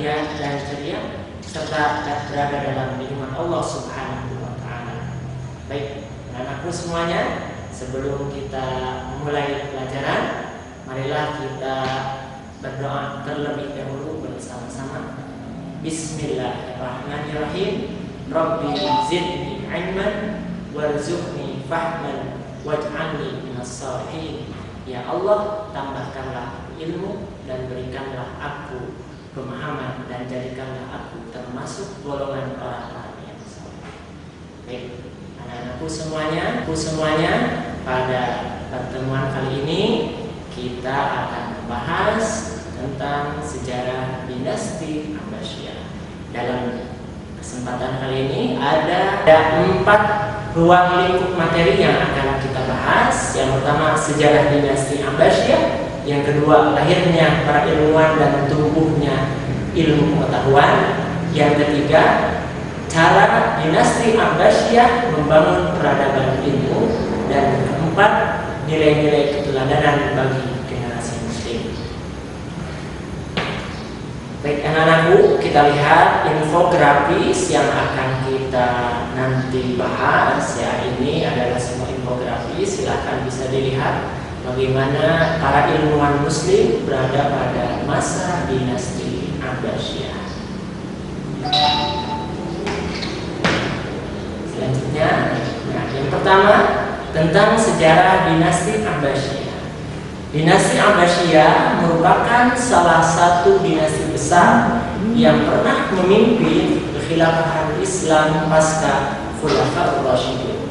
bahagia dan ceria serta berada dalam lindungan Allah Subhanahu wa taala. Baik, anak-anakku semuanya, sebelum kita memulai pelajaran, marilah kita berdoa terlebih dahulu bersama-sama. Bismillahirrahmanirrahim. Rabbi zidni ilman warzuqni fahman waj'alni minas shalihin. Ya Allah, tambahkanlah ilmu dan berikanlah aku pemahaman dan jadikanlah aku termasuk golongan orang-orang yang saleh. Baik, anak-anakku semuanya, pada pertemuan kali ini kita akan membahas tentang sejarah dinasti Abbasiyah. Dalam kesempatan kali ini ada 4 ruang lingkup materi yang akan kita bahas. Yang pertama, sejarah dinasti Abbasiyah. Yang kedua, lahirnya para ilmuwan dan tumbuhnya ilmu pengetahuan. Yang ketiga, cara dinasti Abbasiyah membangun peradaban ilmu. Dan keempat, nilai-nilai keteladanan bagi generasi muslim. Baik anak-anakku, kita lihat infografis yang akan kita nanti bahas. Ya, ini adalah semua infografis. Silahkan bisa dilihat bagaimana para ilmuwan muslim berada pada masa dinasti Abbasiyah. Selanjutnya, yang pertama tentang sejarah dinasti Abbasiyah. Dinasti Abbasiyah merupakan salah satu dinasti besar yang pernah memimpin kekhilafahan Islam pasca Khulafaur Rasyidin.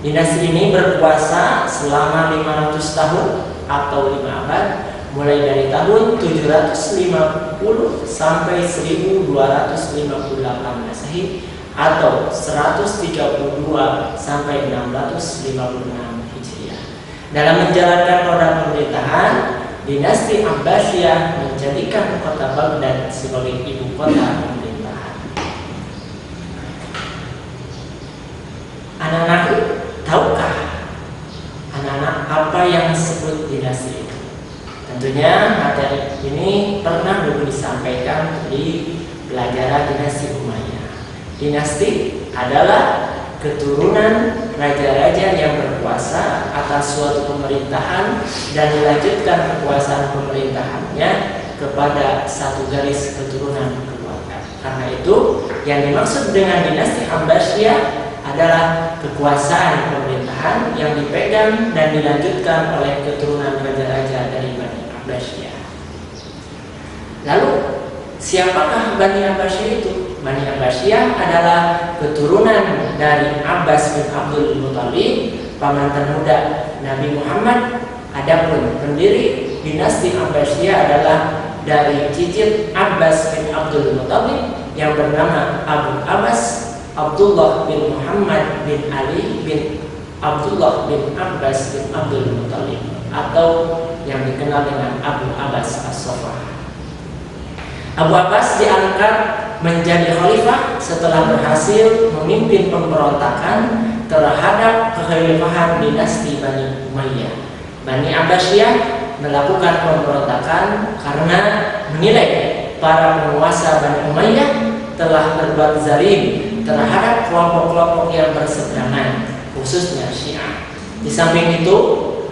Dinasti ini berkuasa selama 500 tahun atau 5 abad, mulai dari tahun 750 sampai 1258 Masehi atau 132 sampai 656 Hijriah. Dalam menjalankan roda pemerintahan, dinasti Abbasiyah menjadikan kota Baghdad sebagai ibu kota pemerintahan. Anak-anakku, tahukah anak-anak apa yang disebut dinasti itu? Tentunya materi ini pernah dulu disampaikan di pelajaran dinasti Umayyah. Dinasti adalah keturunan raja-raja yang berkuasa atas suatu pemerintahan dan melanjutkan kekuasaan pemerintahannya kepada satu garis keturunan keluarga. Karena itu, yang dimaksud dengan dinasti Abbasiyah adalah kekuasaan pemerintahan yang dipegang dan dilanjutkan oleh keturunan raja-raja dari Bani Abbasiyah. Lalu, siapakah Bani Abbasiyah itu? Bani Abbasiyah adalah keturunan dari Abbas bin Abdul Muthalib, paman termuda Nabi Muhammad. Adapun pendiri dinasti Abbasiyah adalah dari cicit Abbas bin Abdul Muthalib yang bernama Abu Abbas Abdullah bin Muhammad bin Ali bin Abdullah bin Abbas bin Abdul Muthalib, atau yang dikenal dengan Abu Abbas As-Saffah. Abu Abbas diangkat menjadi khalifah setelah berhasil memimpin pemberontakan terhadap kekhalifahan dinasti Bani Umayyah. Bani Abbasiyah melakukan pemberontakan karena menilai para penguasa Bani Umayyah telah berbuat zalim terhadap kelompok-kelompok yang berseberangan, khususnya Syiah. Di samping itu,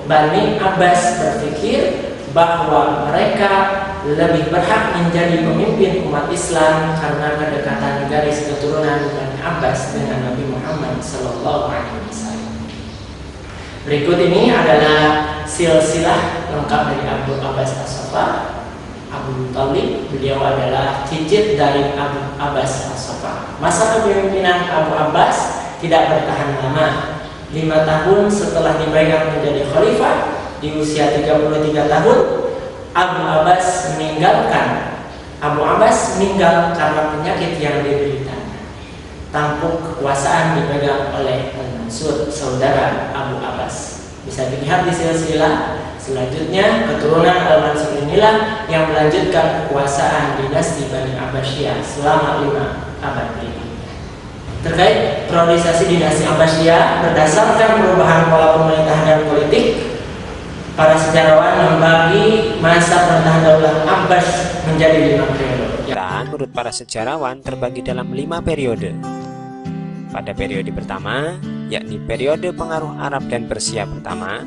Bani Abbas berpikir bahwa mereka lebih berhak menjadi pemimpin umat Islam karena kedekatan garis keturunan Bani Abbas dengan Nabi Muhammad SAW. Berikut ini adalah silsilah lengkap dari Abu Abbas As-Saffah. Abu Thalib, beliau adalah cicit dari Abu Abbas As-Saffah. Masa kepemimpinan Abu Abbas tidak bertahan lama. 5 tahun setelah dibaiat menjadi khalifah, di usia 33 tahun, Abu Abbas meninggal karena penyakit yang dideritanya. Tampuk kekuasaan dipegang oleh Al-Mansur, saudara Abu Abbas. Bisa dilihat di silsilah selanjutnya, keturunan Al-Mansur inilah yang melanjutkan kekuasaan dinasti Bani Abbasiyah selama 5 abad berikutnya. Terkait periodisasi dinasti Abbasiyah, berdasarkan perubahan pola pemerintahan dan politik, para sejarawan membagi masa pemerintahan Daulah Abbas menjadi 5 periode. Dan menurut para sejarawan terbagi dalam 5 periode. Pada periode pertama, yakni periode pengaruh Arab dan Persia pertama.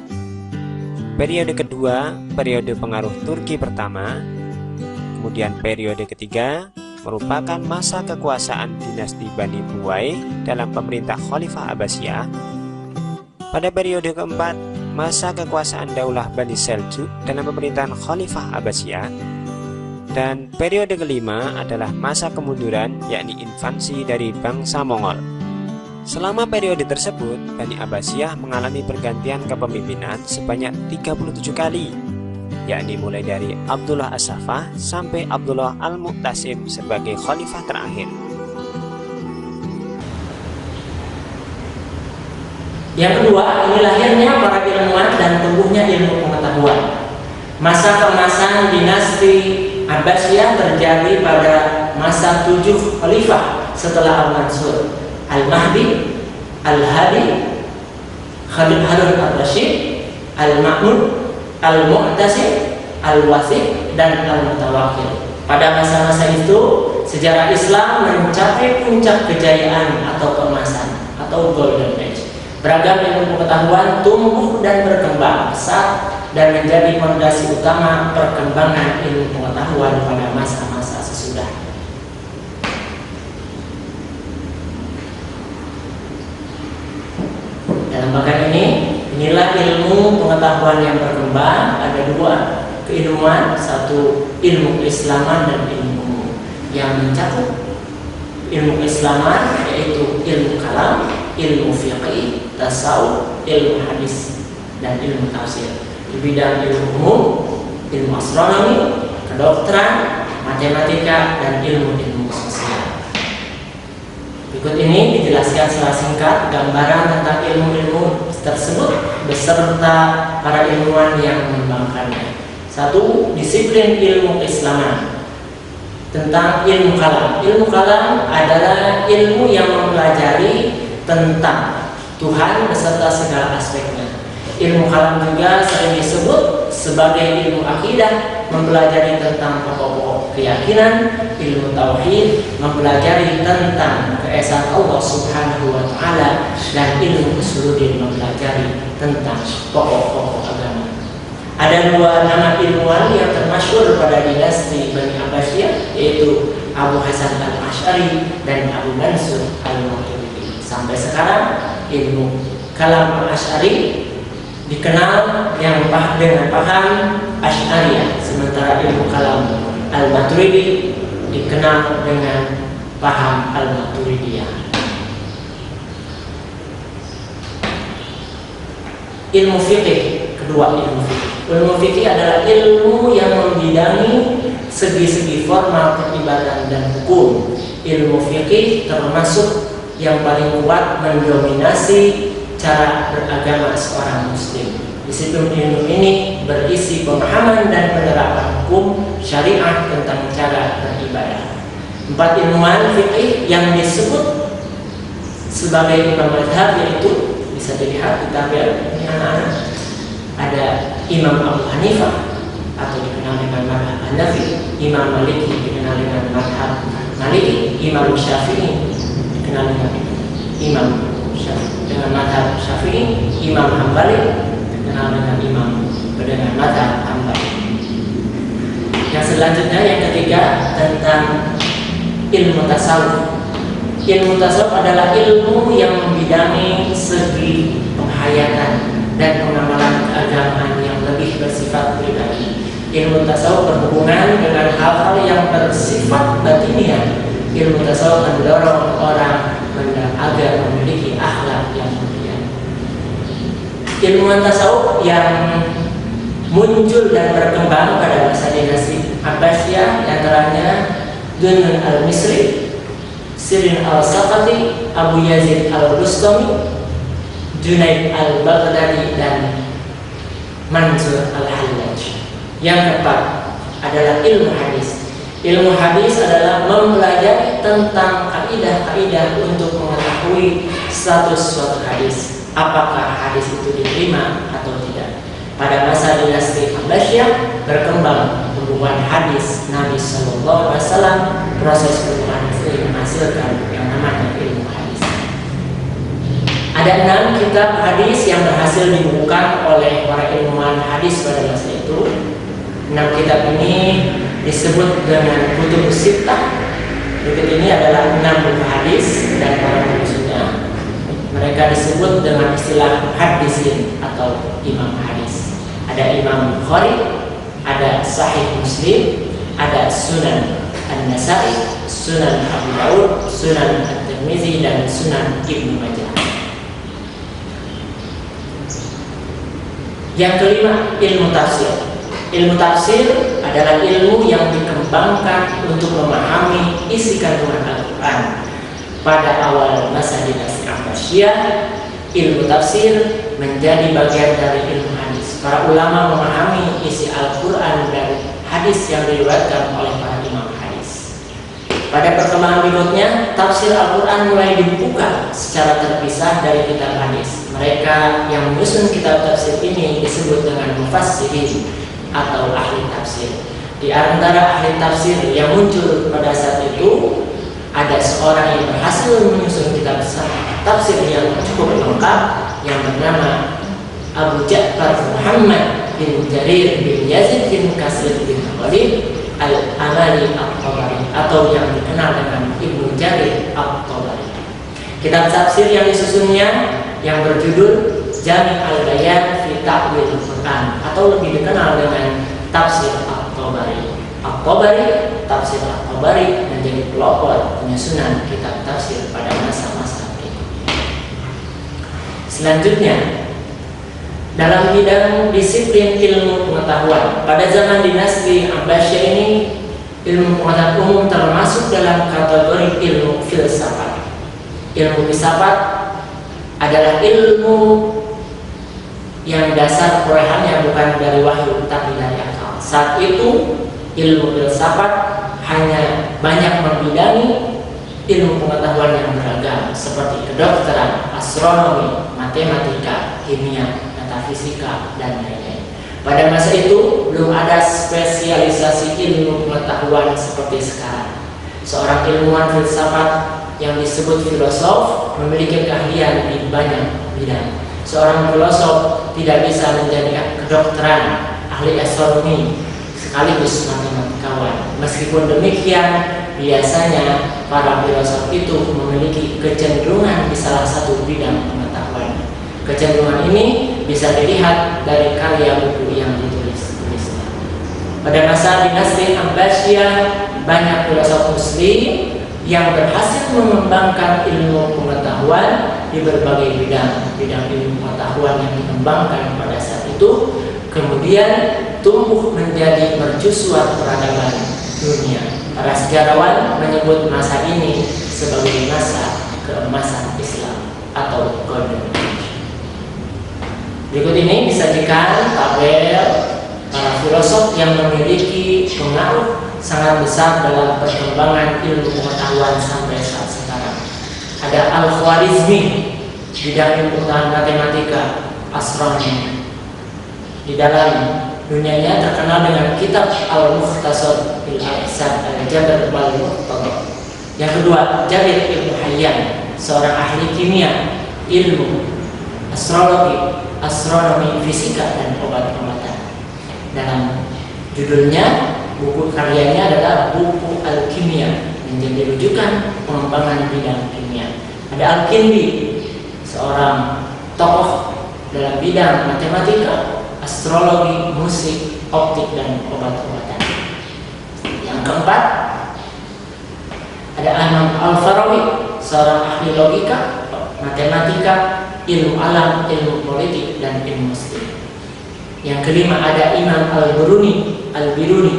Periode kedua, periode pengaruh Turki pertama. Kemudian periode ketiga merupakan masa kekuasaan dinasti Bani Buwai dalam pemerintah Khalifah Abbasiyah. Pada periode keempat, masa kekuasaan Daulah Bani Seljuk dalam pemerintahan Khalifah Abbasiyah. Dan periode kelima adalah masa kemunduran, yakni invasi dari bangsa Mongol. Selama periode tersebut, Bani Abbasiyah mengalami pergantian kepemimpinan sebanyak 37 kali, yakni mulai dari Abdullah As-Saffah sampai Abdullah Al-Mu'tasim sebagai khalifah terakhir. Yang kedua, ini lahirnya para ilmuwan dan tumbuhnya ilmu pengetahuan. Masa keemasan dinasti Abbasiyah terjadi pada masa 7 khalifah setelah Al-Mansur, Al-Mahdi, Al-Hadi, Khalid Harun Ar-Rasyid, Al-Ma'mun, Al-Mu'tasim, Al-Wasif, dan Al-Mutawakkil. Pada masa-masa itu, sejarah Islam mencapai puncak kejayaan atau keemasan atau Golden Age. Beragam ilmu pengetahuan tumbuh dan berkembang pesat dan menjadi fondasi utama perkembangan ilmu pengetahuan pada masa-masa sesudah. Dalam bagian ini, inilah ilmu pengetahuan yang berkembang. Ada 2 keilmuan, satu ilmu keislaman dan ilmu yang mencakup ilmu keislaman, yaitu ilmu kalam, ilmu fiqih, tasawuf, ilmu hadis, dan ilmu tafsir. Di bidang ilmu umum, ilmu astronomi, kedokteran, matematika, dan ilmu-ilmu sosial. Berikut ini dijelaskan secara singkat gambaran tentang ilmu-ilmu tersebut beserta para ilmuwan yang mengembangkannya. 1. Disiplin ilmu keislaman. Tentang ilmu kalam. Ilmu kalam adalah ilmu yang mempelajari tentang Tuhan beserta segala aspeknya. Ilmu kalam juga sering disebut sebagai ilmu akidah, mempelajari tentang pokok-pokok keyakinan. Ilmu tauhid mempelajari tentang keesaan Allah Subhanahu wa taala, dan ilmu usuluddin mempelajari tentang pokok-pokok agama. Ada 2 nama ilmuwan yang termasyhur pada dinasti Bani Abbasiyah, yaitu Abu Hasan Al-Asy'ari dan Abu Mansur Al-Maturidi. Sampai sekarang ilmu kalam Al-Asy'ari dikenal dengan paham Asy'ariyah, sementara ilmu kalam Al-Maturidi dikenal dengan paham Al-Maturidiyah. Ilmu fikih, kedua ilmu fikih. Ilmu fikih adalah ilmu yang membidangi segi-segi formal peribadahan dan hukum. Ilmu fikih termasuk yang paling kuat mendominasi cara beragama seorang muslim. Disiplin ilmu ini berisi pemahaman dan penerapan hukum syariah tentang cara beribadah. 4 ilmuwan fikih yang disebut sebagai imam mazhab, yaitu bisa dilihat di tabel ini anak-anak. Ada Imam Abu Hanifah atau dikenal dengan mazhab Hanafi, Imam Maliki dikenal dengan mazhab Maliki, Imam Syafi'i dikenal dengan mazhab Syafi'i, Imam Hambali dikenal dengan mazhab Hambali. Yang selanjutnya, yang ketiga, tentang ilmu tasawuf. Ilmu tasawuf adalah ilmu yang membidangi segi penghayatan dan pengamalan keagamaan yang lebih bersifat pribadi. Ilmu tasawuf berhubungan dengan hal-hal yang bersifat batiniah. Ilmu tasawuf mendorong orang agar memiliki akhlak yang mulia. Ilmuwan tasawuf yang muncul dan berkembang pada masa dinasti Abbasiyah antaranya Dunun al-Misri, Sirin al-Saqati, Abu Yazid al-Bustami, Junaid al-Baghdadi, dan Mansur al-Hallaj. Yang keempat adalah ilmu hadis. Ilmu hadis adalah mempelajari tentang kaidah-kaidah untuk mengetahui status suatu hadis, apakah hadis itu diterima atau tidak. pada masa dinasti Abbasiyah berkembang hubungan hadis Nabi Sallallahu Alaihi Wasallam. Proses hubungan ini menghasilkan yang namanya ilmu hadis. Ada 6 kitab hadis yang berhasil dibukukan oleh para ilmuwan hadis pada masa itu. 6 kitab ini disebut dengan kutub sittah. Berikut ini adalah 6 buku hadis dan para penulisnya. Mereka disebut dengan istilah hadisin atau imam hadis. Ada Imam Bukhari, ada Sahih Muslim, ada Sunan An-Nasa'i, Sunan Abu Daud, Sunan At-Tirmizi, dan Sunan Ibnu Majah. Yang kelima, ilmu tafsir. Ilmu tafsir adalah ilmu yang dikembangkan untuk memahami isi kandungan Al-Quran. Pada awal masa dinasti Abbasiyah, ilmu tafsir menjadi bagian dari ilmu hadis. Para ulama memahami isi Al-Quran dan hadis yang diriwayatkan oleh para imam hadis. Pada perkembangan berikutnya, tafsir Al-Quran mulai dibuka secara terpisah dari kitab hadis. Mereka yang menyusun kitab tafsir ini disebut dengan mufassirin atau ahli tafsir. Di antara ahli tafsir yang muncul pada saat itu, ada seorang yang berhasil menyusun kitab tafsir yang cukup lengkap yang bernama Abu Ja'far Muhammad bin Jarir bin Yazid bin Kasir bin Khalid Al-Amali At-Tabari atau yang dikenal dengan Ibnu Jarir At-Tabari. Kitab tafsir yang disusunnya yang berjudul Jami' Al-Bayan fi Ta'wil Al-Quran atau lebih dikenal dengan Tafsir At-Tabari. At-Tabari, Tafsir At-Tabari menjadi pelopor penyusunan kitab tafsir pada masa-masa berikutnya. Selanjutnya, dalam bidang disiplin ilmu pengetahuan, pada zaman dinasti Abbasiyah ini, ilmu pengetahuan umum termasuk dalam kategori ilmu filsafat. Ilmu filsafat adalah ilmu yang dasar perolehannya bukan dari wahyu tapi dari akal. Saat itu ilmu filsafat hanya banyak membidangi ilmu pengetahuan yang beragam seperti kedokteran, astronomi, matematika, kimia, metafisika, dan lain-lain. Pada masa itu belum ada spesialisasi ilmu pengetahuan seperti sekarang. Seorang ilmuwan filsafat yang disebut filosof memiliki keahlian di banyak bidang. Seorang filosof tidak bisa menjadi kedokteran, ahli astronomi, sekaligus matematikawan. Meskipun demikian, biasanya para filosof itu memiliki kecenderungan di salah satu bidang pengetahuan. Kecenderungan ini bisa dilihat dari karya buku yang ditulis-tulisnya. Pada masa dinasti Abbasiyah, banyak filosof muslim yang berhasil mengembangkan ilmu pengetahuan di berbagai bidang ilmu pengetahuan yang dikembangkan pada saat itu kemudian tumbuh menjadi mercusuar peradaban dunia. Para sejarawan menyebut masa ini sebagai masa keemasan Islam atau Golden Age. Berikut ini disajikan tabel para filosof yang memiliki pengaruh sangat besar dalam perkembangan ilmu pengetahuan sampai saat sekarang. Ada Al-Khwarizmi, bidang ilmu pengetahuan matematika, astronomi. Di dalam dunianya terkenal dengan kitab Al-Mukhtasar fil Ahsab Al-Jabr wal Muqtada. Yang kedua, Jabir Ibnu Hayyan, seorang ahli kimia, ilmu astrologi, astronomi, fisika, dan obat-obatan. Dalam judulnya, buku karyanya adalah buku Al-Kimia, menjadi rujukan pengembangan bidang kimia. Ada Al-Kindi, seorang tokoh dalam bidang matematika, astrologi, musik, optik, dan obat-obatan. Yang keempat, ada Imam Al-Farawi, seorang ahli logika, matematika, ilmu alam, ilmu politik, dan ilmu muslim. Yang kelima ada Imam Al-Biruni,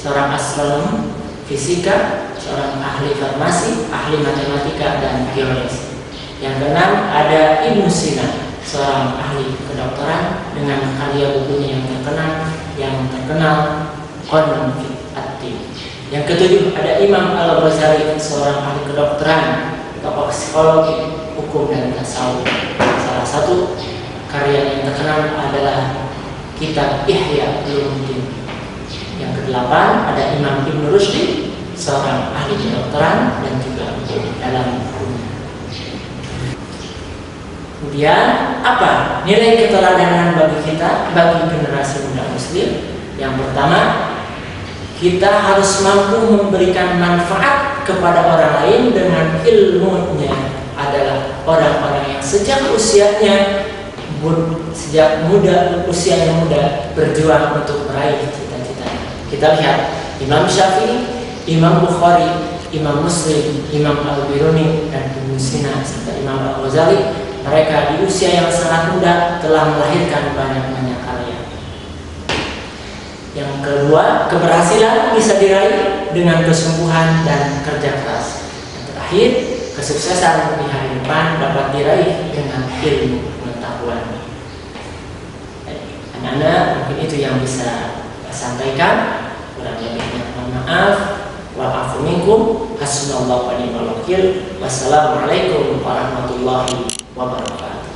seorang astronom, fisika, seorang ahli farmasi, ahli matematika, dan geodesi. Yang keenam ada Ibnu Sina, seorang ahli kedokteran dengan karya bukunya yang terkenal Qanun fi At-Tib. Yang ketujuh ada Imam Al-Ghazali, seorang ahli kedokteran, tokoh psikologi, hukum, dan tasawuf. Salah satu karya yang terkenal adalah kitab Ihya Ulumuddin. Yang kedelapan ada Imam Ibn Rushdi, seorang ahli kedokteran dan juga dalam bukunya. Kemudian apa nilai keteladanan bagi kita, bagi generasi muda muslim? Yang pertama, kita harus mampu memberikan manfaat kepada orang lain dengan ilmunya, adalah orang-orang yang sejak usianya sejak muda, usia yang muda berjuang untuk meraih cita-cita. Kita lihat Imam Syafi'i, Imam Bukhari, Imam Muslim, Imam Al-Biruni dan Ibnu Sina serta Imam Al-Ghazali, mereka di usia yang sangat muda telah melahirkan banyak-banyak karya. Yang kedua, keberhasilan bisa diraih dengan kesungguhan dan kerja keras. Yang terakhir, kesuksesan di hari depan dapat diraih dengan ilmu pengetahuan. Anak-anak, mungkin itu yang bisa saya sampaikan. Kurang lebihnya mohon maaf. Wa'afu minkum. Hasbunallahu wa ni'mal wakil. Wassalamualaikum warahmatullahi wabarakatuh.